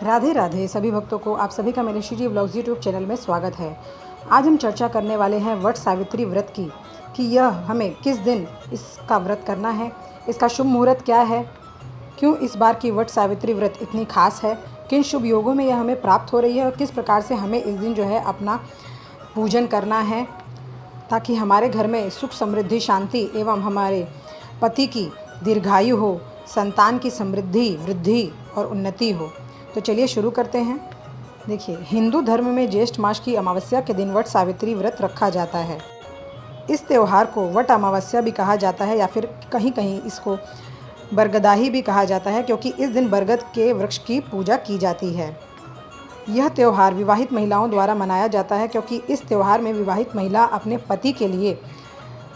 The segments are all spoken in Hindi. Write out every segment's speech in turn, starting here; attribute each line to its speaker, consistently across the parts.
Speaker 1: राधे राधे सभी भक्तों को आप सभी का मेरे श्री व्लॉग्स यूट्यूब चैनल में स्वागत है। आज हम चर्चा करने वाले हैं वट सावित्री व्रत की कि यह हमें किस दिन इसका व्रत करना है, इसका शुभ मुहूर्त क्या है, क्यों इस बार की वट सावित्री व्रत इतनी खास है, किन शुभ योगों में यह हमें प्राप्त हो रही है और किस प्रकार से हमें इस दिन जो है अपना पूजन करना है ताकि हमारे घर में सुख समृद्धि शांति एवं हमारे पति की दीर्घायु हो, संतान की समृद्धि वृद्धि और उन्नति हो। तो चलिए शुरू करते हैं। देखिए, हिंदू धर्म में ज्येष्ठ मास की अमावस्या के दिन वट सावित्री व्रत रखा जाता है। इस त्यौहार को वट अमावस्या भी कहा जाता है या फिर कहीं कहीं इसको बरगदाही भी कहा जाता है, क्योंकि इस दिन बरगद के वृक्ष की पूजा की जाती है। यह त्यौहार विवाहित महिलाओं द्वारा मनाया जाता है, क्योंकि इस त्यौहार में विवाहित महिला अपने पति के लिए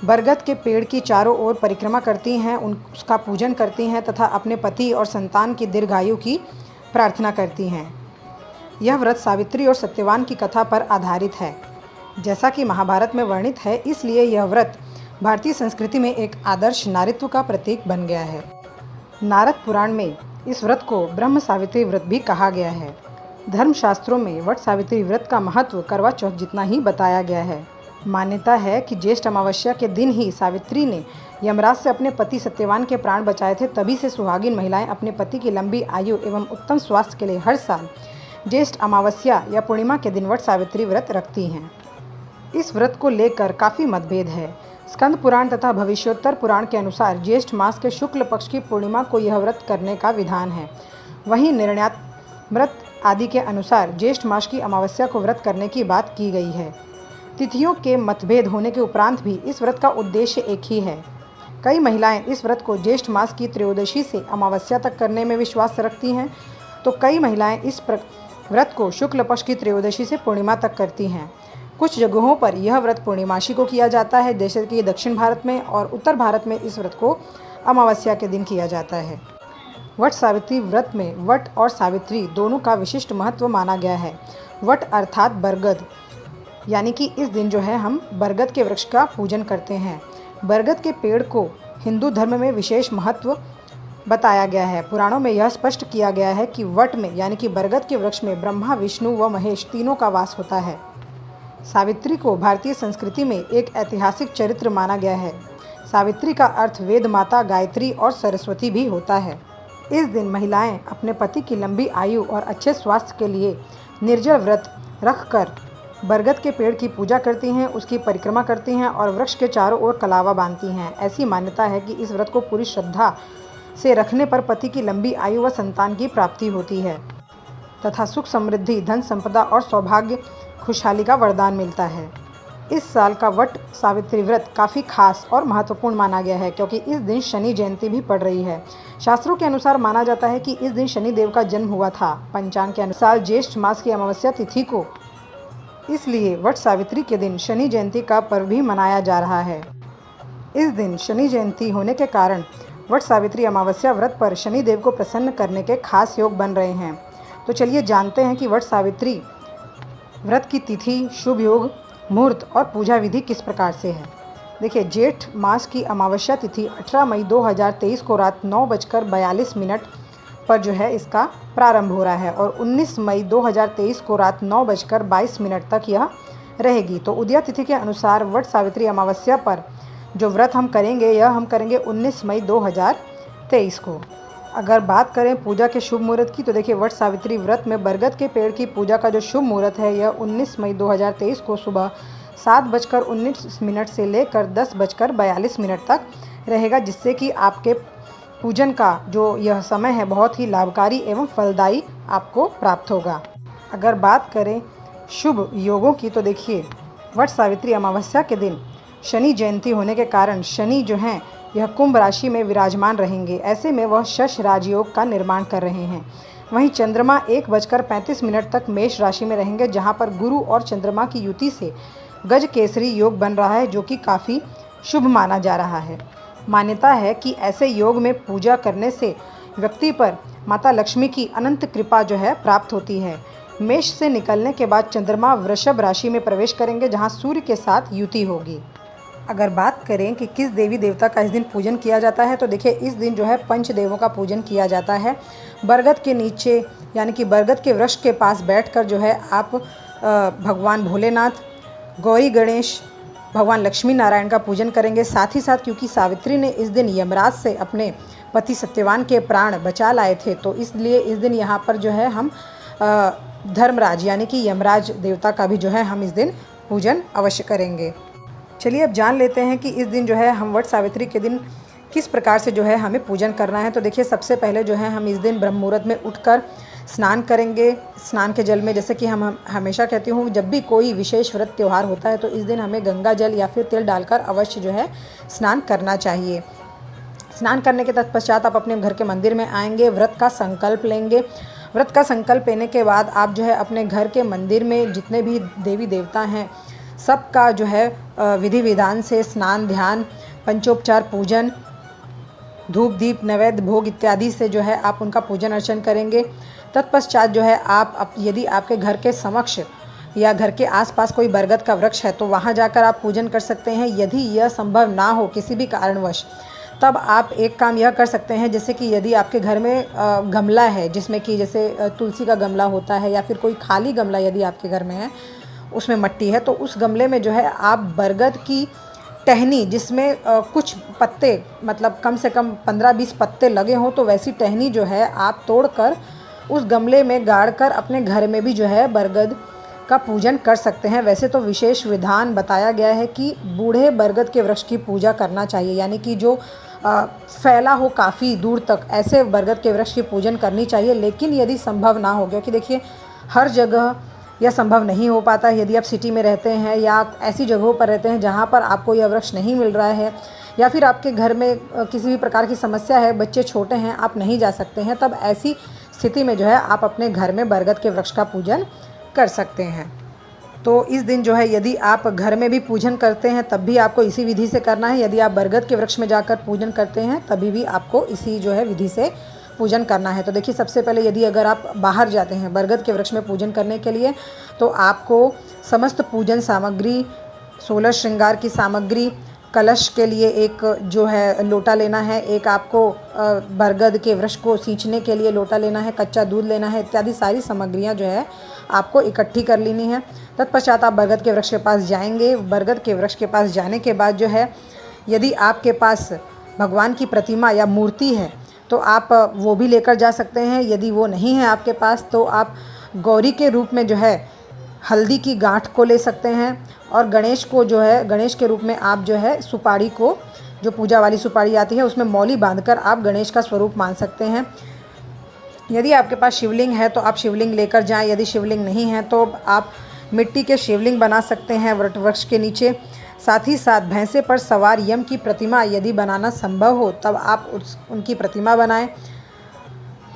Speaker 1: बरगद के पेड़ की चारों ओर परिक्रमा करती हैं, उसका पूजन करती हैं तथा अपने पति और संतान की दीर्घायु की प्रार्थना करती हैं। यह व्रत सावित्री और सत्यवान की कथा पर आधारित है, जैसा कि महाभारत में वर्णित है, इसलिए यह व्रत भारतीय संस्कृति में एक आदर्श नारीत्व का प्रतीक बन गया है। नारद पुराण में इस व्रत को ब्रह्म सावित्री व्रत भी कहा गया है। धर्मशास्त्रों में वट सावित्री व्रत का महत्व करवा चौथ जितना ही बताया गया है। मान्यता है कि ज्येष्ठ अमावस्या के दिन ही सावित्री ने यमराज से अपने पति सत्यवान के प्राण बचाए थे। तभी से सुहागिन महिलाएं अपने पति की लंबी आयु एवं उत्तम स्वास्थ्य के लिए हर साल ज्येष्ठ अमावस्या या पूर्णिमा के दिन वट सावित्री व्रत रखती हैं। इस व्रत को लेकर काफ़ी मतभेद है। स्कंद पुराण तथा भविष्योत्तर पुराण के अनुसार ज्येष्ठ मास के शुक्ल पक्ष की पूर्णिमा को यह व्रत करने का विधान है। वहीं निर्ण्यात आदि के अनुसार ज्येष्ठ मास की अमावस्या को व्रत करने की बात की गई है। तिथियों के मतभेद होने के उपरांत भी इस व्रत का उद्देश्य एक ही है। कई महिलाएं इस व्रत को ज्येष्ठ मास की त्रयोदशी से अमावस्या तक करने में विश्वास रखती हैं, तो कई महिलाएं इस व्रत को शुक्ल पक्ष की त्रयोदशी से पूर्णिमा तक करती हैं। कुछ जगहों पर यह व्रत पूर्णिमाशी को किया जाता है, जैसे कि दक्षिण भारत में, और उत्तर भारत में इस व्रत को अमावस्या के दिन किया जाता है। वट सावित्री व्रत में वट और सावित्री दोनों का विशिष्ट महत्व माना गया है। वट अर्थात बरगद, यानी कि इस दिन जो है हम बरगद के वृक्ष का पूजन करते हैं। बरगद के पेड़ को हिंदू धर्म में विशेष महत्व बताया गया है। पुराणों में यह स्पष्ट किया गया है कि वट में यानी कि बरगद के वृक्ष में ब्रह्मा विष्णु व महेश तीनों का वास होता है। सावित्री को भारतीय संस्कृति में एक ऐतिहासिक चरित्र माना गया है। सावित्री का अर्थ वेद माता, गायत्री और सरस्वती भी होता है। इस दिन महिलाएं अपने पति की लंबी आयु और अच्छे स्वास्थ्य के लिए निर्जल व्रत रखकर बरगद के पेड़ की पूजा करती हैं, उसकी परिक्रमा करती हैं और वृक्ष के चारों ओर कलावा बांधती हैं। ऐसी मान्यता है कि इस व्रत को पूरी श्रद्धा से रखने पर पति की लंबी आयु व संतान की प्राप्ति होती है तथा सुख समृद्धि, धन संपदा और सौभाग्य खुशहाली का वरदान मिलता है। इस साल का वट सावित्री व्रत काफ़ी खास और महत्वपूर्ण माना गया है, क्योंकि इस दिन शनि जयंती भी पड़ रही है। शास्त्रों के अनुसार माना जाता है कि इस दिन शनि देव का जन्म हुआ था। पंचांग के अनुसार ज्येष्ठ मास की अमावस्या तिथि को, इसलिए वट सावित्री के दिन शनि जयंती का पर्व भी मनाया जा रहा है। इस दिन शनि जयंती होने के कारण वट सावित्री अमावस्या व्रत पर शनि देव को प्रसन्न करने के खास योग बन रहे हैं। तो चलिए जानते हैं कि वट सावित्री व्रत की तिथि, शुभ योग, मुहूर्त और पूजा विधि किस प्रकार से है। देखिए, जेठ मास की अमावस्या तिथि 18 मई 2023 को रात 9:42 पर जो है इसका प्रारंभ हो रहा है और 19 मई 2023 को रात 9:22 तक यह रहेगी। तो उदया तिथि के अनुसार वट सावित्री अमावस्या पर जो व्रत हम करेंगे, यह हम करेंगे 19 मई 2023 को। अगर बात करें पूजा के शुभ मुहूर्त की, तो देखिए, वट सावित्री व्रत में बरगद के पेड़ की पूजा का जो शुभ मुहूर्त है, यह 19 मई 2023 को सुबह 7:19 से लेकर 10:42 तक रहेगा, जिससे कि आपके पूजन का जो यह समय है बहुत ही लाभकारी एवं फलदायी आपको प्राप्त होगा। अगर बात करें शुभ योगों की, तो देखिए, वट सावित्री अमावस्या के दिन शनि जयंती होने के कारण शनि जो हैं यह कुंभ राशि में विराजमान रहेंगे। ऐसे में वह शश राजयोग का निर्माण कर रहे हैं। वहीं चंद्रमा 1:35 तक मेष राशि में रहेंगे, जहां पर गुरु और चंद्रमा की युति से गज केसरी योग बन रहा है, जो कि काफ़ी शुभ माना जा रहा है। मान्यता है कि ऐसे योग में पूजा करने से व्यक्ति पर माता लक्ष्मी की अनंत कृपा जो है प्राप्त होती है। मेष से निकलने के बाद चंद्रमा वृषभ राशि में प्रवेश करेंगे, जहां सूर्य के साथ युति होगी। अगर बात करें कि किस देवी देवता का इस दिन पूजन किया जाता है, तो देखिए, इस दिन जो है पंचदेवों का पूजन किया जाता है। बरगद के नीचे यानी कि बरगद के वृक्ष के पास बैठकर जो है आप भगवान भोलेनाथ, गौरी गणेश, भगवान लक्ष्मी नारायण का पूजन करेंगे। साथ ही साथ क्योंकि सावित्री ने इस दिन यमराज से अपने पति सत्यवान के प्राण बचा लाए थे, तो इसलिए इस दिन यहाँ पर जो है हम धर्मराज यानी कि यमराज देवता का भी जो है हम इस दिन पूजन अवश्य करेंगे। चलिए अब जान लेते हैं कि इस दिन जो है हम वट सावित्री के दिन किस प्रकार से जो है हमें पूजन करना है। तो देखिए, सबसे पहले जो है हम इस दिन ब्रह्म मुहूर्त में उठकर स्नान करेंगे। स्नान के जल में, जैसे कि हम हमेशा कहती हूँ, जब भी कोई विशेष व्रत त्यौहार होता है तो इस दिन हमें गंगा जल या फिर तिल डालकर अवश्य जो है स्नान करना चाहिए। स्नान करने के तत्पश्चात आप अपने घर के मंदिर में आएंगे, व्रत का संकल्प लेंगे। व्रत का संकल्प लेने के बाद आप जो है अपने घर के मंदिर में जितने भी देवी देवता हैं सबका जो है विधि विधान से स्नान, ध्यान, पंचोपचार पूजन, धूप दीप नैवेद्य भोग इत्यादि से जो है आप उनका पूजन अर्चन करेंगे। तत्पश्चात जो है आप यदि आपके घर के समक्ष या घर के आसपास कोई बरगद का वृक्ष है तो वहाँ जाकर आप पूजन कर सकते हैं। यदि यह संभव ना हो किसी भी कारणवश, तब आप एक काम यह कर सकते हैं, जैसे कि यदि आपके घर में गमला है जिसमें कि जैसे तुलसी का गमला होता है या फिर कोई खाली गमला यदि आपके घर में है, उसमें मिट्टी है, तो उस गमले में जो है आप बरगद की टहनी, जिसमें कुछ पत्ते, मतलब कम से कम 15-20 पत्ते लगे हों, तो वैसी टहनी जो है आप तोड़कर उस गमले में गाड़कर अपने घर में भी जो है बरगद का पूजन कर सकते हैं। वैसे तो विशेष विधान बताया गया है कि बूढ़े बरगद के वृक्ष की पूजा करना चाहिए, यानी कि जो फैला हो काफ़ी दूर तक, ऐसे बरगद के वृक्ष की पूजन करनी चाहिए। लेकिन यदि संभव ना हो, क्योंकि देखिए हर जगह यह संभव नहीं हो पाता है। यदि आप सिटी में रहते हैं या ऐसी जगहों पर रहते हैं जहाँ पर आपको यह वृक्ष नहीं मिल रहा है, या फिर आपके घर में किसी भी प्रकार की समस्या है, बच्चे छोटे हैं, आप नहीं जा सकते हैं, तब ऐसी स्थिति में जो है आप अपने घर में बरगद के वृक्ष का पूजन कर सकते हैं। तो इस दिन जो है यदि आप घर में भी पूजन करते हैं तब भी आपको इसी विधि से करना है। यदि आप बरगद के वृक्ष में जाकर पूजन करते हैं तभी भी आपको इसी जो है विधि से पूजन करना है। तो देखिए, सबसे पहले यदि अगर आप बाहर जाते हैं बरगद के वृक्ष में पूजन करने के लिए, तो आपको समस्त पूजन सामग्री, 16 श्रृंगार की सामग्री, कलश के लिए एक जो है लोटा लेना है, एक आपको बरगद के वृक्ष को सींचने के लिए लोटा लेना है, कच्चा दूध लेना है, इत्यादि सारी सामग्रियां जो है आपको इकट्ठी कर लेनी है। तत्पश्चात आप बरगद के वृक्ष के पास जाएंगे। बरगद के वृक्ष के पास जाने के बाद जो है यदि आपके पास भगवान की प्रतिमा या मूर्ति है तो आप वो भी लेकर जा सकते हैं। यदि वो नहीं है आपके पास तो आप गौरी के रूप में जो है हल्दी की गांठ को ले सकते हैं, और गणेश को जो है गणेश के रूप में आप जो है सुपारी को, जो पूजा वाली सुपारी आती है, उसमें मौली बांधकर आप गणेश का स्वरूप मान सकते हैं। यदि आपके पास शिवलिंग है तो आप शिवलिंग लेकर जाएं। यदि शिवलिंग नहीं है तो आप मिट्टी के शिवलिंग बना सकते हैं वट वृक्ष के नीचे। साथ ही साथ भैंसे पर सवार यम की प्रतिमा यदि बनाना संभव हो तब आप उनकी प्रतिमा बनाएं।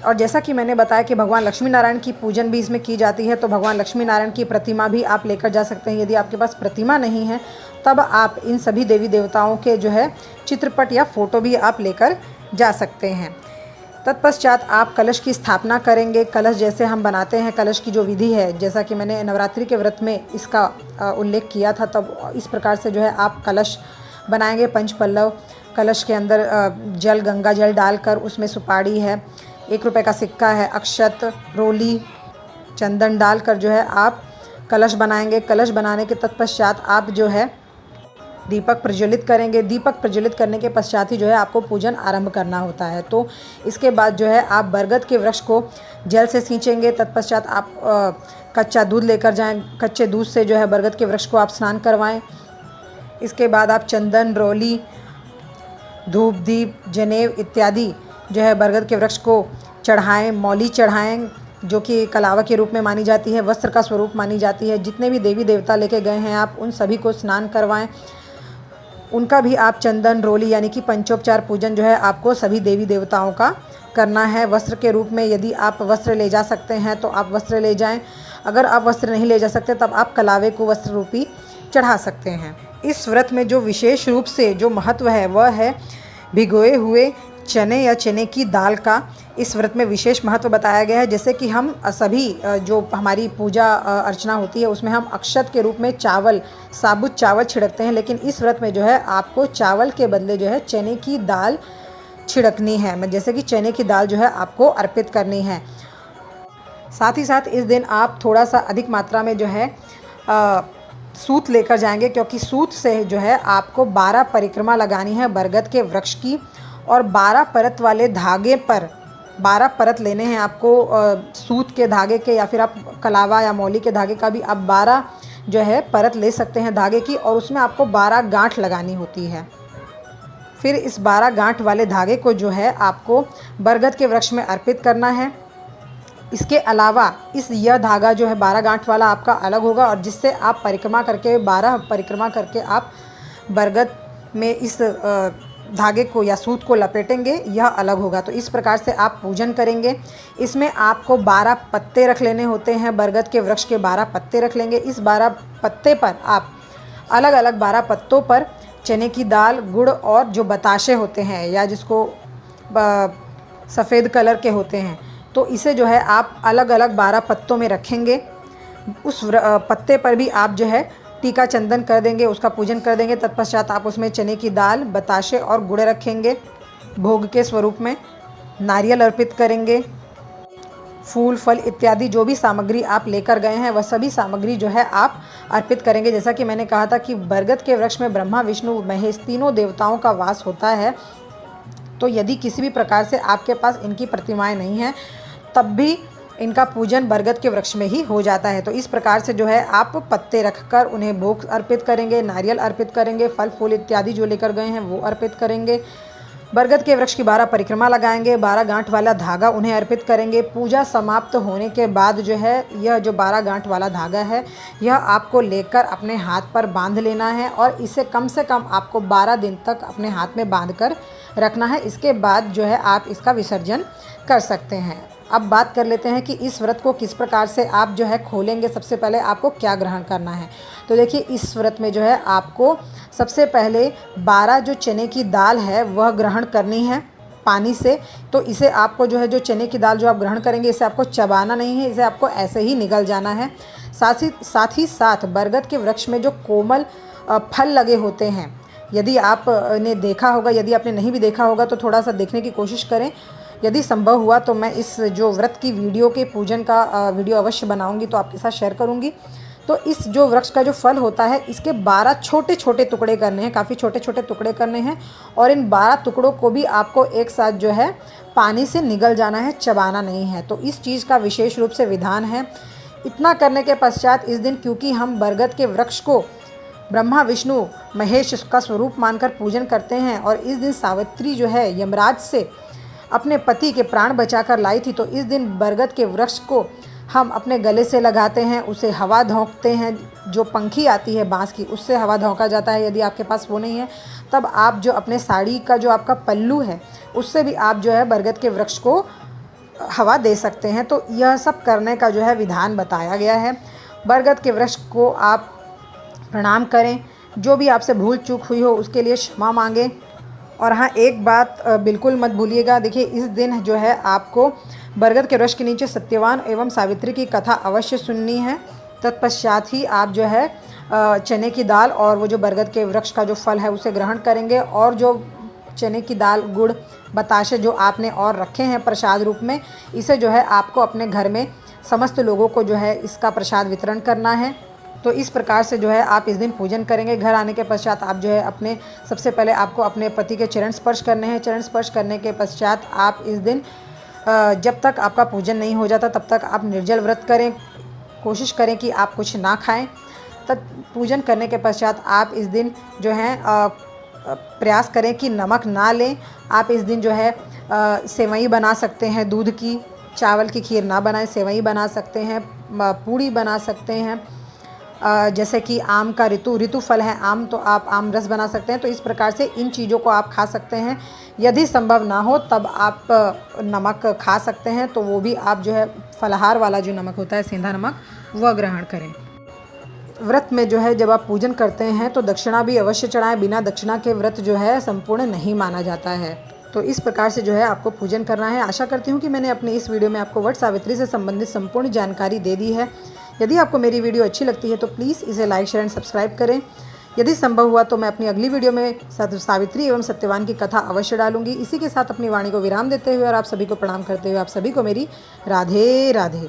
Speaker 1: और जैसा कि मैंने बताया कि भगवान लक्ष्मी नारायण की पूजन भी इसमें की जाती है, तो भगवान लक्ष्मी नारायण की प्रतिमा भी आप लेकर जा सकते हैं। यदि आपके पास प्रतिमा नहीं है तब आप इन सभी देवी देवताओं के जो है चित्रपट या फ़ोटो भी आप लेकर जा सकते हैं। तत्पश्चात आप कलश की स्थापना करेंगे। कलश जैसे हम बनाते हैं, कलश की जो विधि है, जैसा कि मैंने नवरात्रि के व्रत में इसका उल्लेख किया था, तब इस प्रकार से जो है आप कलश बनाएंगे। पंचपल्लव कलश के अंदर जल, गंगा जल डालकर उसमें सुपारी है, 1 रुपये का सिक्का है, अक्षत, रोली, चंदन डालकर जो है आप कलश बनाएंगे। कलश बनाने के तत्पश्चात आप जो है दीपक प्रज्वलित करेंगे। दीपक प्रज्वलित करने के पश्चात ही जो है आपको पूजन आरंभ करना होता है। तो इसके बाद जो है आप बरगद के वृक्ष को जल से सींचेंगे। तत्पश्चात आप कच्चा दूध लेकर जाएं। कच्चे दूध से जो है बरगद के वृक्ष को आप स्नान करवाएं। इसके बाद आप चंदन, रोली, धूप दीप, जनेव इत्यादि जो है बरगद के वृक्ष को चढ़ाएं। मौली चढ़ाएं जो कि कलावा के रूप में मानी जाती है, वस्त्र का स्वरूप मानी जाती है। जितने भी देवी देवता लेके गए हैं आप उन सभी को स्नान करवाएं। उनका भी आप चंदन, रोली यानी कि पंचोपचार पूजन जो है आपको सभी देवी देवताओं का करना है। वस्त्र के रूप में यदि आप वस्त्र ले जा सकते हैं तो आप वस्त्र ले जाएं। अगर आप वस्त्र नहीं ले जा सकते तब आप कलावे को वस्त्र रूपी चढ़ा सकते हैं। इस व्रत में जो विशेष रूप से जो महत्व है वह है भिगोए हुए चने या चने की दाल का। इस व्रत में विशेष महत्व बताया गया है। जैसे कि हम सभी जो हमारी पूजा अर्चना होती है उसमें हम अक्षत के रूप में चावल, साबुत चावल छिड़कते हैं, लेकिन इस व्रत में जो है आपको चावल के बदले जो है चने की दाल छिड़कनी है। जैसे कि चने की दाल जो है आपको अर्पित करनी है। साथ ही साथ इस दिन आप थोड़ा सा अधिक मात्रा में जो है सूत लेकर जाएंगे, क्योंकि सूत से जो है आपको 12 परिक्रमा लगानी है बरगद के वृक्ष की, और 12 परत वाले धागे पर 12 परत लेने हैं आपको सूत के धागे के, या फिर आप कलावा या मौली के धागे का भी आप 12 जो है परत ले सकते हैं धागे की, और उसमें आपको 12 गांठ लगानी होती है। फिर इस 12 गांठ वाले धागे को जो है आपको बरगद के वृक्ष में अर्पित करना है। इसके अलावा यह धागा जो है 12 गांठ वाला आपका अलग होगा, और जिससे आप परिक्रमा करके 12 परिक्रमा करके आप बरगद में इस धागे को या सूत को लपेटेंगे, यह अलग होगा। तो इस प्रकार से आप पूजन करेंगे। इसमें आपको 12 पत्ते रख लेने होते हैं, बरगद के वृक्ष के 12 पत्ते रख लेंगे। इस 12 पत्ते पर आप अलग अलग 12 पत्तों पर चने की दाल, गुड़ और जो बताशे होते हैं या जिसको सफ़ेद कलर के होते हैं, तो इसे जो है आप अलग अलग 12 पत्तों में रखेंगे। उस पत्ते पर भी आप जो है टीका चंदन कर देंगे, उसका पूजन कर देंगे। तत्पश्चात आप उसमें चने की दाल, बताशे और गुड़ रखेंगे। भोग के स्वरूप में नारियल अर्पित करेंगे। फूल, फल इत्यादि जो भी सामग्री आप लेकर गए हैं वह सभी सामग्री जो है आप अर्पित करेंगे। जैसा कि मैंने कहा था कि बरगद के वृक्ष में ब्रह्मा, विष्णु, महेश तीनों देवताओं का वास होता है। तो यदि किसी भी प्रकार से आपके पास इनकी प्रतिमाएं नहीं हैं, तब भी इनका पूजन बरगद के वृक्ष में ही हो जाता है। तो इस प्रकार से जो है आप पत्ते रखकर उन्हें भोग अर्पित करेंगे, नारियल अर्पित करेंगे, फल फूल इत्यादि जो लेकर गए हैं वो अर्पित करेंगे। बरगद के वृक्ष की 12 परिक्रमा लगाएंगे, 12 गांठ वाला धागा उन्हें अर्पित करेंगे। पूजा समाप्त होने के बाद जो है यह जो 12 गांठ वाला धागा है यह आपको लेकर अपने हाथ पर बांध लेना है, और इसे कम से कम आपको 12 दिन तक अपने हाथ में बांध कर रखना है। इसके बाद जो है आप इसका विसर्जन कर सकते हैं। अब बात कर लेते हैं कि इस व्रत को किस प्रकार से आप जो है खोलेंगे। सबसे पहले आपको क्या ग्रहण करना है, तो देखिए इस व्रत में जो है आपको सबसे पहले 12 जो चने की दाल है वह ग्रहण करनी है पानी से। तो इसे आपको जो है जो चने की दाल जो आप ग्रहण करेंगे इसे आपको चबाना नहीं है, इसे आपको ऐसे ही निगल जाना है। साथ ही साथ बरगद के वृक्ष में जो कोमल फल लगे होते हैं, यदि आपने देखा होगा, यदि आपने नहीं भी देखा होगा तो थोड़ा सा देखने की कोशिश करें। यदि संभव हुआ तो मैं इस जो व्रत की वीडियो के पूजन का वीडियो अवश्य बनाऊंगी, तो आपके साथ शेयर करूंगी। तो इस जो वृक्ष का जो फल होता है इसके 12 छोटे छोटे टुकड़े करने हैं, काफ़ी छोटे छोटे टुकड़े करने हैं, और इन 12 टुकड़ों को भी आपको एक साथ जो है पानी से निगल जाना है, चबाना नहीं है। तो इस चीज़ का विशेष रूप से विधान है। इतना करने के पश्चात इस दिन, क्योंकि हम बरगद के वृक्ष को ब्रह्मा, विष्णु, महेश का स्वरूप मानकर पूजन करते हैं, और इस दिन सावित्री जो है यमराज से अपने पति के प्राण बचाकर लाई थी, तो इस दिन बरगद के वृक्ष को हम अपने गले से लगाते हैं, उसे हवा झोंकते हैं। जो पंखी आती है बांस की उससे हवा झोंका जाता है। यदि आपके पास वो नहीं है तब आप जो अपने साड़ी का जो आपका पल्लू है उससे भी आप जो है बरगद के वृक्ष को हवा दे सकते हैं। तो यह सब करने का जो है विधान बताया गया है। बरगद के वृक्ष को आप प्रणाम करें, जो भी आपसे भूल चूक हुई हो उसके लिए क्षमा मांगें। और हाँ, एक बात बिल्कुल मत भूलिएगा, देखिए इस दिन जो है आपको बरगद के वृक्ष के नीचे सत्यवान एवं सावित्री की कथा अवश्य सुननी है। तत्पश्चात ही आप जो है चने की दाल और वो जो बरगद के वृक्ष का जो फल है उसे ग्रहण करेंगे, और जो चने की दाल, गुड़, बताशे जो आपने और रखे हैं प्रसाद रूप में, इसे जो है आपको अपने घर में समस्त लोगों को जो है इसका प्रसाद वितरण करना है। तो इस प्रकार से जो है आप इस दिन पूजन करेंगे। घर आने के पश्चात आप जो है अपने सबसे पहले आपको अपने पति के चरण स्पर्श करने हैं। चरण स्पर्श करने के पश्चात आप इस दिन जब तक आपका पूजन नहीं हो जाता तब तक आप निर्जल व्रत करें। कोशिश करें कि आप कुछ ना खाएं। तब पूजन करने के पश्चात आप इस दिन जो है प्रयास करें कि नमक ना लें। आप इस दिन जो है सेवई बना सकते हैं, दूध की, चावल की खीर ना बनाएं, सेवई बना सकते हैं, पूड़ी बना सकते हैं। जैसे कि आम का ऋतु फल है आम, तो आप आम रस बना सकते हैं। तो इस प्रकार से इन चीज़ों को आप खा सकते हैं। यदि संभव ना हो तब आप नमक खा सकते हैं, तो वो भी आप जो है फलाहार वाला जो नमक होता है, सेंधा नमक, वह ग्रहण करें। व्रत में जो है जब आप पूजन करते हैं तो दक्षिणा भी अवश्य चढ़ाएं। बिना दक्षिणा के व्रत जो है संपूर्ण नहीं माना जाता है। तो इस प्रकार से जो है आपको पूजन करना है। आशा करती हूँ कि मैंने अपनी इस वीडियो में आपको वट सावित्री से संबंधित संपूर्ण जानकारी दे दी है। यदि आपको मेरी वीडियो अच्छी लगती है तो प्लीज़ इसे लाइक, शेयर एंड सब्सक्राइब करें। यदि संभव हुआ तो मैं अपनी अगली वीडियो में सावित्री एवं सत्यवान की कथा अवश्य डालूंगी। इसी के साथ अपनी वाणी को विराम देते हुए और आप सभी को प्रणाम करते हुए आप सभी को मेरी राधे राधे।